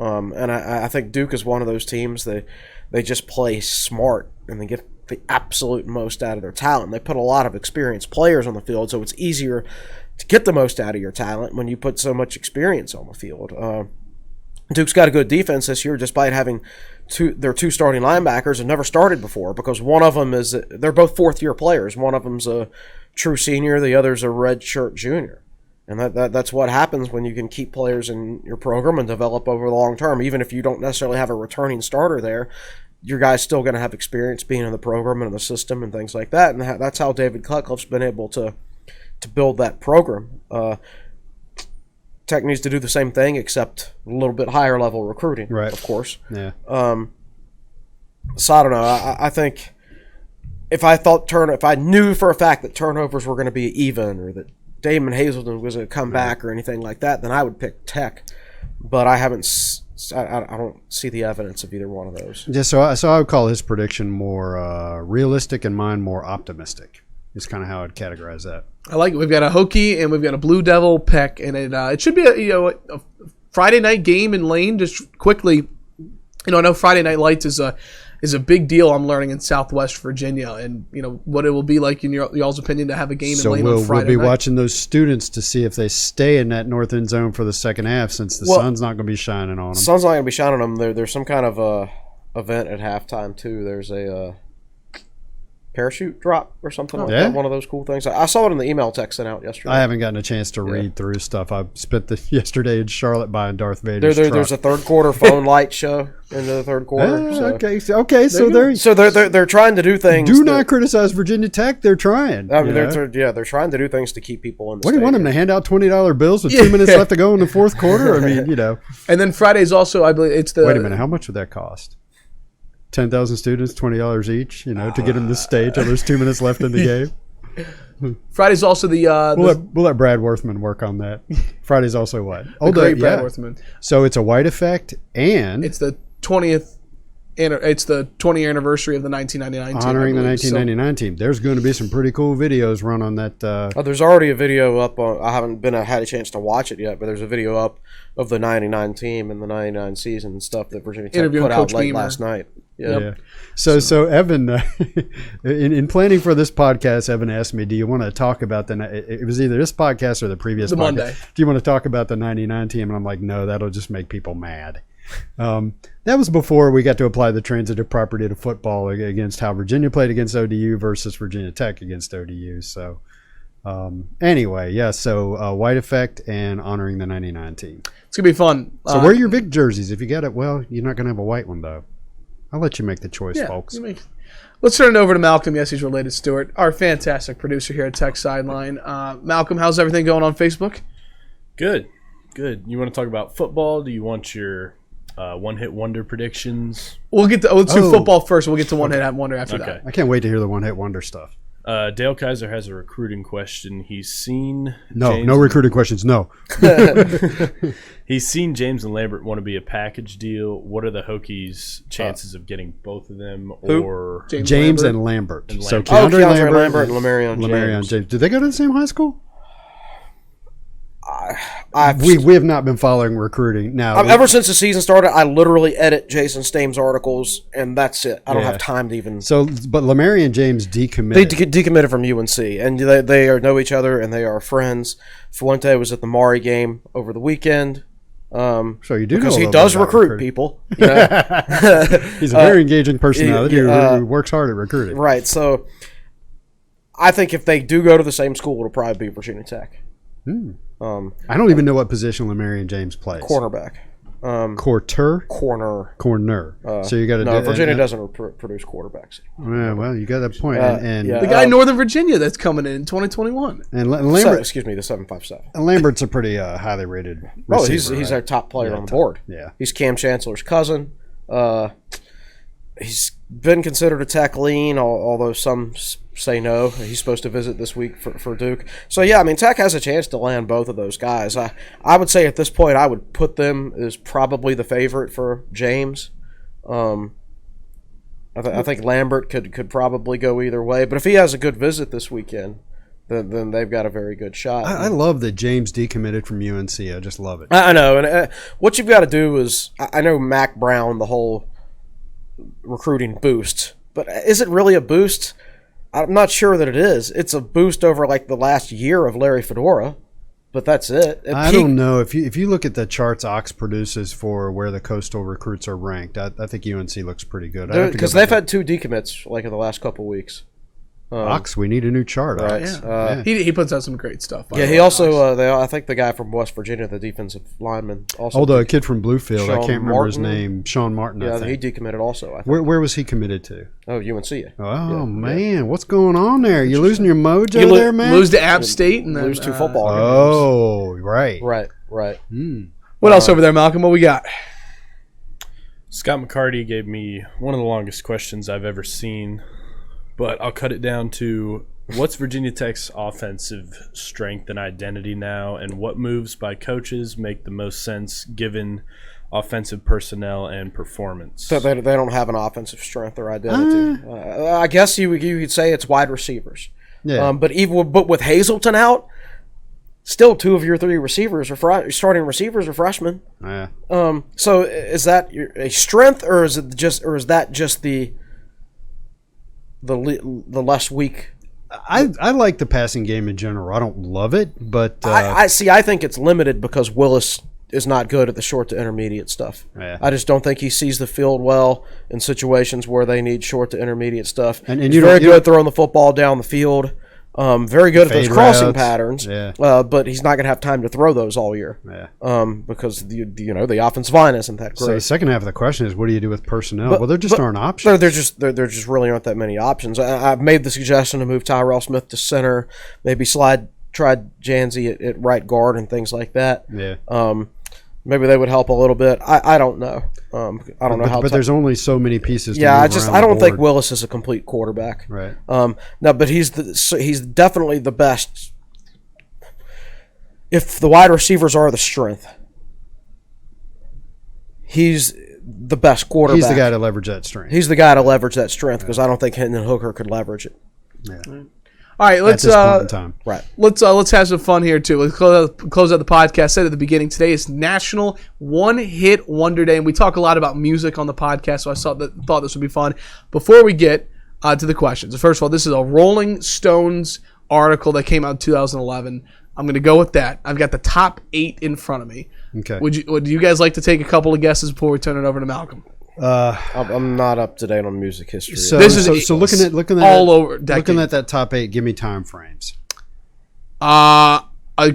And I think Duke is one of those teams they just play smart and they get the absolute most out of their talent. They put a lot of experienced players on the field, so it's easier to get the most out of your talent when you put so much experience on the field. Duke's got a good defense this year despite having their 2 starting linebackers and never started before because one of them they're both fourth-year players. One of them's a true senior, the other's a redshirt junior. And that's what happens when you can keep players in your program and develop over the long term. Even if you don't necessarily have a returning starter there, your guy's still going to have experience being in the program and in the system and things like that. And that's how David Cutcliffe's been able to build that program. Tech needs to do the same thing, except a little bit higher level recruiting, right? Of course. Yeah. So I don't know. I think if I knew for a fact that turnovers were going to be even or that Damon Hazelton was going to come back or anything like that, then I would pick Tech. But I haven't. I don't see the evidence of either one of those. Yeah, so I would call his prediction more realistic and mine more optimistic. Is kind of how I'd categorize that. I like it. We've got a Hokie and we've got a Blue Devil pick, and it should be a Friday night game in Lane. Just quickly, I know Friday Night Lights is a big deal. I'm learning in Southwest Virginia, and what it will be like in y'all's opinion to have a game in Lane on Friday night. We'll be watching those students to see if they stay in that north end zone for the second half, since the sun's not going to be shining on them. Sun's not going to be shining on them. There's some kind of event at halftime too. There's a parachute drop or something like that. One of those cool things. I saw it in the email text sent out yesterday. I haven't gotten a chance to read through stuff. I spent yesterday in Charlotte buying Darth Vader's truck. There's a third quarter phone light show into the third quarter. Okay. So they're trying to do things. Do not criticize Virginia Tech. They're trying. I mean, they're trying to do things to keep people in the What do you want them to hand out $20 bills with 2 minutes left to go in the fourth quarter? I mean, And then Friday's also, I believe, it's the. Wait a minute. How much would that cost? 10,000 students, $20 each, to get them to stay till there's 2 minutes left in the game. Friday's also the. We'll let Brad Worthman work on that. Friday's also what? Brad Worthman. So it's a white effect, and it's the 20th. It's the 20th anniversary of the 1999 team. Honoring the 1999 team. There's going to be some pretty cool videos run on that. There's already a video up. I haven't had a chance to watch it yet, but there's a video up of the 99 team and the 99 season and stuff that Virginia Tech put out late last night. Yeah. So Evan, in planning for this podcast, Evan asked me, do you want to talk about it was either this podcast or the previous podcast. Monday. Do you want to talk about the 99 team? And I'm like, no, that'll just make people mad. That was before we got to apply the transitive property to football against how Virginia played against ODU versus Virginia Tech against ODU. So anyway, so white effect and honoring the 99 team. It's going to be fun. So wear your big jerseys. If you get it, well, you're not going to have a white one, though. I'll let you make the choice, folks. Let's turn it over to Malcolm. Yes, he's related to Stewart, our fantastic producer here at Tech Sideline. Malcolm, how's everything going on Facebook? Good. You want to talk about football? Do you want your one-hit wonder predictions? Let's do football first. We'll get to one-hit wonder after that. I can't wait to hear the one-hit wonder stuff. Dale Kaiser has a recruiting question. He's seen No recruiting questions. No. He's seen James and Lambert want to be a package deal. What are the Hokies' chances of getting both of them? Who? Or James and Lambert. So Keandre Keandre Lambert and Lamarion James. Did they go to the same high school? I've We have not been following recruiting. Now, ever since the season started, I literally edit Jason Stam's articles, and that's it. I don't have time to even. But Lamarion James They decommitted. decommitted from UNC, and they know each other, and they are friends. Fuente was at the Mari game over the weekend. So you do because know a he little does bit about recruit people. You know? He's a very engaging personality he- who works hard at recruiting. Right. So I think if they do go to the same school, it'll probably be Virginia Tech. I don't even know what position Lamarion James plays. Cornerback. Corner. Corner. So you got to. No, Virginia doesn't produce quarterbacks. Yeah, well, you got that point. And yeah. The guy in Northern Virginia that's coming in 2021. and Lambert. Excuse me, the 757. And Lambert's a pretty highly rated receiver. Oh, he's right? our top player on the board. Yeah. He's Cam Chancellor's cousin. He's been considered a Tech lean, although some say no. He's supposed to visit this week for Duke. So, yeah, I mean, Tech has a chance to land both of those guys. I would say at this point I would put them as probably the favorite for James. I think Lambert could probably go either way. But if he has a good visit this weekend, then they've got a very good shot. I love that James decommitted from UNC. I just love it. I know. And what you've got to do is, I know Mac Brown, the whole recruiting boost, but is it really a boost? I'm not sure that it is. It's a boost over like the last year of Larry Fedora, but that's it. I don't know. If you look at the charts Ox produces for where the coastal recruits are ranked, I think UNC looks pretty good. Because they've had 2 decommits like in the last couple of weeks. Ox, we need a new chart. Right. Ox. He puts out some great stuff. Yeah, he also, I think the guy from West Virginia, the defensive lineman, also. Oh, the kid from Bluefield. I Shawn can't remember his Martin. name. Shawn Martin, I Yeah, think. he decommitted also, I think. Where was he committed to? Oh, UNC. Oh, man. What's going on there? You losing your mojo You there, man? lose to App State and then Lose 2 football games. Oh, right. Right. What else over there, Malcolm? What we got? Scott McCarty gave me one of the longest questions I've ever seen, but I'll cut it down to what's Virginia Tech's offensive strength and identity now, and what moves by coaches make the most sense given offensive personnel and performance? So they don't have an offensive strength or identity. I guess you could say it's wide receivers. Yeah. But with Hazleton out, still 2 of your 3 receivers are starting receivers are freshmen. Yeah. So is that a strength, or is that just the less weak? I like the passing game in general. I don't love it, but I think it's limited because Willis is not good at the short to intermediate stuff. Yeah. I just don't think he sees the field well in situations where they need short to intermediate stuff. And He's you very don't- good throwing the football down the field. Very good at those Fade crossing routes. patterns. Yeah. But he's not going to have time to throw those all year. Yeah. Because the offensive line isn't that So great. the second half of the question is, what do you do with personnel? Well, there just aren't So options. there just really aren't that many options. I've made the suggestion to move Tyrell Smith to center, maybe try Janzi at right guard and things like that. Yeah. Maybe they would help a little bit. I don't know. I don't know how. But there's only so many pieces. To Yeah, move around I the don't think board. Willis is a complete quarterback. Right. No, but he's definitely the best. If the wide receivers are the strength, he's the best quarterback. He's the guy to leverage that strength. He's the guy to leverage that strength because I don't think Hinton Hooker could leverage it. Yeah. All right, let's At this point in time. Right. let's have some fun here too. Let's close out the podcast. Said at the beginning, today is National One Hit Wonder Day, and we talk a lot about music on the podcast. So I thought this would be fun. Before we get to the questions, first of all, this is a Rolling Stones article that came out in 2011. I'm going to go with that. I've got the top 8 in front of me. Okay. Would you guys like to take a couple of guesses before we turn it over to Malcolm? I'm not up to date on music history. So, This is so looking at all over decade. looking at that top 8, give me time frames. A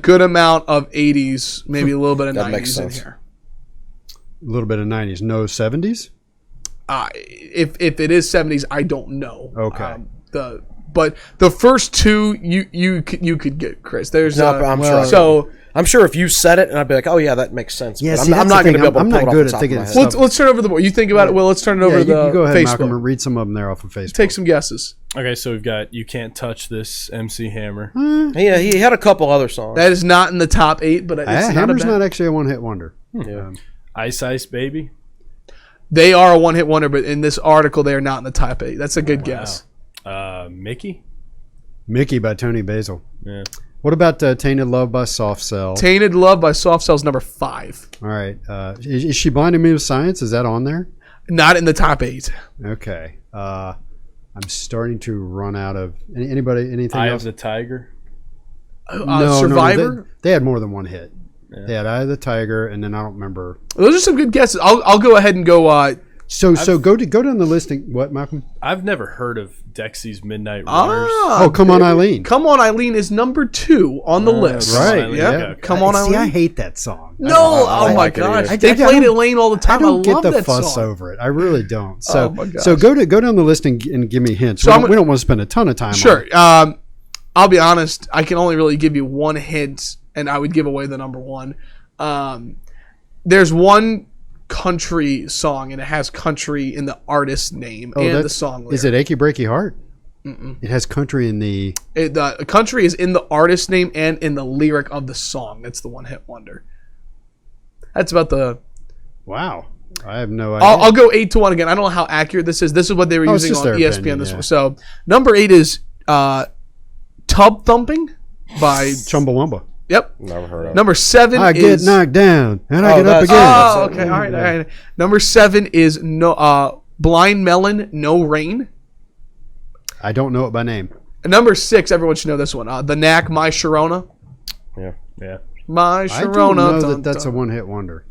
good amount of 80s, maybe a little bit of That makes 90s in sense. here. A little bit of 90s, no 70s. If it is 70s, I don't know. Okay. but the first two you could get, Chris. There's I'm sure. So I'm sure if you said it, and I'd be like, oh yeah, that makes sense. Yeah, But see, I'm that's not the going to thing. be able I'm to not pull it good off the at top thinking of my of head. stuff. let's turn over the board. You think about it, Will. Let's turn it over to the you go ahead, Facebook. Malcolm, and read some of them there off of Facebook. Take some guesses. Okay, so we've got You Can't Touch This, MC Hammer. Yeah, he had a couple other songs. That is not in the top 8, but it's Hammer's not a bad. not actually a one-hit wonder. Yeah. Ice Ice Baby. They are a one-hit wonder, but in this article, they are not in the top 8. That's a good guess. Mickey. Mickey by Tony Basil. Yeah. What about Tainted Love by Soft Cell? Tainted Love by Soft Cell's number 5. All right. Is She Blinding Me with Science? Is that on there? Not in the top 8. Okay. I'm starting to run out of anybody. Anything Eye else? of the Tiger. Survivor. They had more than one hit. Yeah. They had Eye of the Tiger, and then I don't remember. Those are some good guesses. I'll go ahead and go. So go down the listing. What, Malcolm? I've never heard of Dexy's Midnight Runners. Oh, Come On, Eileen. Come On, Eileen is number 2 on the list. Right. Yeah. Okay. Come On, Eileen. See, I hate that song. No. I Oh my like it gosh. either. They I played don't- it Lane all the time. I don't get love the that fuss song. over it. I really don't. So, Oh my gosh. so go down the list and give me hints. So We don't want to spend a ton of time. Sure. On it. I'll be honest. I can only really give you one hint, and I would give away the number 1. There's one country song, and it has country in the artist's name and the song lyric. Is it Achy Breaky Heart? It has country in the. The country is in the artist's name and in the lyric of the song. That's the one-hit wonder. That's about the. Wow. I have no idea. I'll go 8-1 again. I don't know how accurate this is. This is what they were it's using just on their ESPN opinion, this yeah. one. So number 8 is Tub Thumping by. Chumbawamba. Yep. Never heard of it. Number 7 I is. get knocked down and I get up that's- again. Oh, okay. All right. Number 7 is Blind Melon, No Rain. I don't know it by name. And number 6, everyone should know this one. The Knack, My Sharona. Yeah. Yeah. My I Sharona. don't know dun, that that's a dun. one-hit wonder.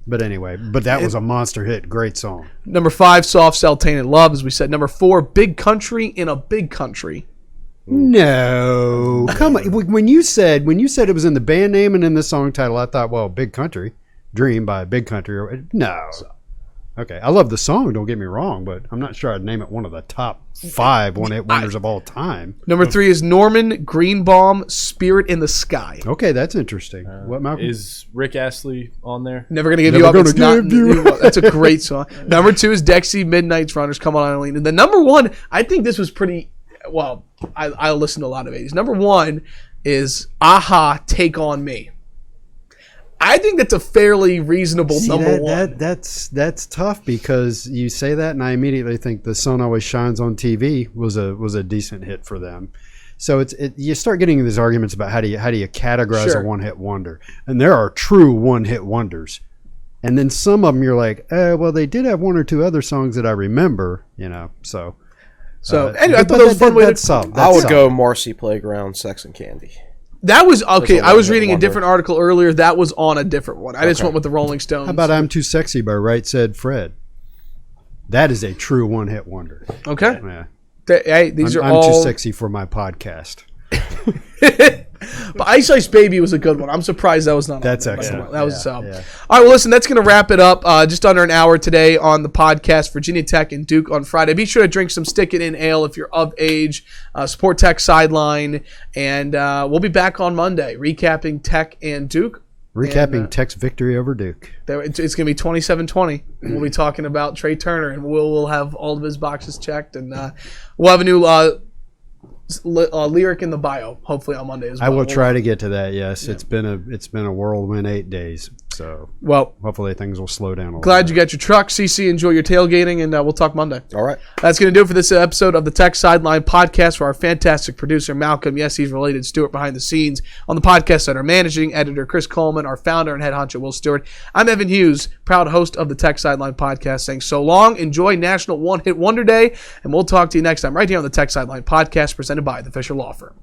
But anyway, that was a monster hit. Great song. Number 5, Soft Cell, Tainted Love, as we said. Number 4, Big Country in a Big Country. No, come on. When you said it was in the band name and in the song title, I thought, well, Big Country, Dream by Big Country. No. Okay, I love the song. Don't get me wrong, but I'm not sure I'd name it one of the top 5 one-hit wonders of all time. Number 3 is Norman Greenbaum, Spirit in the Sky. Okay, that's interesting. What, Malcolm? Is Rick Astley on there? Never gonna give Never you up. gonna It's not. give you up. That's a great song. Number 2 is Dexy Midnight's Runners. Come On, Eileen. And the number 1, I think this was pretty. Well, I listen to a lot of 80s. Number 1 is Aha, Take On Me. I think that's a fairly reasonable number 1. That's tough because you say that, and I immediately think The Sun Always Shines on TV was a decent hit for them. So you start getting into these arguments about how do you categorize Sure. a one-hit wonder, and there are true one-hit wonders, and then some of them you're like, well, they did have 1 or 2 other songs that I remember, So Anyway, I thought that was a fun way to. solid. I would go Marcy Playground, Sex and Candy. That was okay. That's a I was one-hit reading a wonder. different article earlier. That was on a different one. I just Okay. went with the Rolling Stones. How about I'm Too Sexy by Right Said Fred? That is a true one-hit wonder. Okay. Yeah. Hey, these I'm are all. too sexy for my podcast. But Ice Ice Baby was a good one. I'm surprised that was not. That's on there. excellent. That was Yeah, All yeah. right. Well, listen. That's going to wrap it up. Just under an hour today on the podcast. Virginia Tech and Duke on Friday. Be sure to drink some Stick It In Ale if you're of age. Support Tech Sideline, and we'll be back on Monday recapping Tech and Duke. Recapping Tech's victory over Duke. It's going to be 27-20. We'll be talking about Trey Turner, and we'll have all of his boxes checked, and we'll have a new lyric in the bio hopefully on Monday as well. I will try to get to that. Yes, it's been a whirlwind 8 days. So Well, hopefully things will slow down a little. glad you got your truck, CC. Enjoy your tailgating, and we'll talk Monday. All right. That's going to do it for this episode of the Tech Sideline Podcast. For our fantastic producer Malcolm, yes, he's related, Stewart behind the scenes on the podcast center, managing editor Chris Coleman, our founder and head honcho Will Stewart. I'm Evan Hughes, proud host of the Tech Sideline Podcast, saying so long. Enjoy National One Hit Wonder Day, and we'll talk to you next time right here on the Tech Sideline Podcast, presented by the Fisher Law Firm.